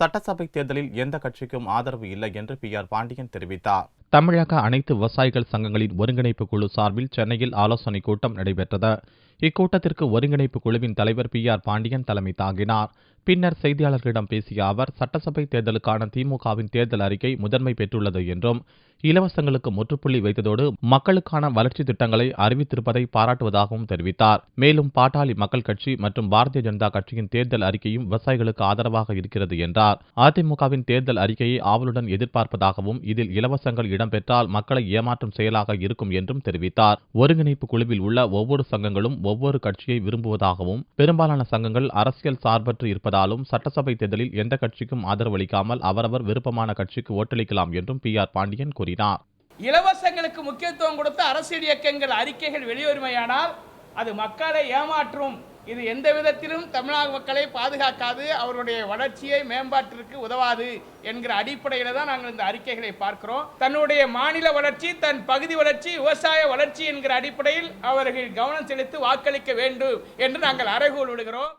சட்டசபை தேர்தலில் எந்த கட்சிக்கும் ஆதரவு இல்லை என்று PR பாண்டியன் தெரிவித்தார். தமிழக அனைத்து விவசாயிகள் சங்கங்களின் ஒருங்கிணைப்பு குழு சார்பில் சென்னையில் ஆலோசனைக் கூட்டம் நடைபெற்றது. இக்கூட்டத்திற்கு ஒருங்கிணைப்பு குழுவின் தலைவர் PR பாண்டியன் தலைமை தாங்கினார். பின்னர் செய்தியாளர்களிடம் பேசிய அவர், சட்டசபை தேர்தலுக்கான திமுகவின் தேர்தல் அறிக்கை முதன்மை பெற்றுள்ளது என்றும், இலவசங்களுக்கு முற்றுப்புள்ளி வைத்ததோடு மக்களுக்கான வளர்ச்சி திட்டங்களை அறிவித்திருப்பதை பாராட்டுவதாகவும் தெரிவித்தார். மேலும் பாட்டாளி மக்கள் கட்சி மற்றும் பாரதிய ஜனதா கட்சியின் தேர்தல் அறிக்கையும் விவசாயிகளுக்கு ஆதரவாக இருக்கிறது என்றார். அதிமுகவின் தேர்தல் அறிக்கையை ஆவலுடன் எதிர்பார்ப்பதாகவும், இதில் இலவசங்கள் இடம்பெற்றால் மக்களை ஏமாற்றும் செயலாக இருக்கும் என்றும் தெரிவித்தார். ஒருங்கிணைப்பு குழுவில் உள்ள ஒவ்வொரு சங்கங்களும் ஒவ்வொரு கட்சியை விரும்புவதாகவும், பெரும்பாலான சங்கங்கள் அரசியல் சார்பற்று இருப்பதாலும் சட்டசபை தேர்தலில் எந்த கட்சிக்கும் ஆதரவளிக்காமல் அவரவர் விருப்பமான கட்சிக்கு ஓட்டளிக்கலாம் என்றும் PR பாண்டியன் கூறினார். இலவசங்களுக்கு முக்கியத்துவம் கொடுத்த அரசியல் இயக்கங்கள் அறிக்கைகள் வெளிவருமையானால் அது மக்களை ஏமாற்றும். இது எந்த விதத்திலும் தமிழக மக்களை பாதுகாக்காது, அவருடைய வளர்ச்சியை மேம்பாட்டிற்கு உதவாது என்கிற அடிப்படையில் தான் நாங்கள் இந்த அறிக்கைகளை பார்க்கிறோம். தன்னுடைய மாநில வளர்ச்சி, தன் பகுதி வளர்ச்சி, விவசாய வளர்ச்சி என்கிற அடிப்படையில் அவர்கள் கவனம் செலுத்தி வாக்களிக்க வேண்டும் என்று நாங்கள் அறைகூல் விடுகிறோம்.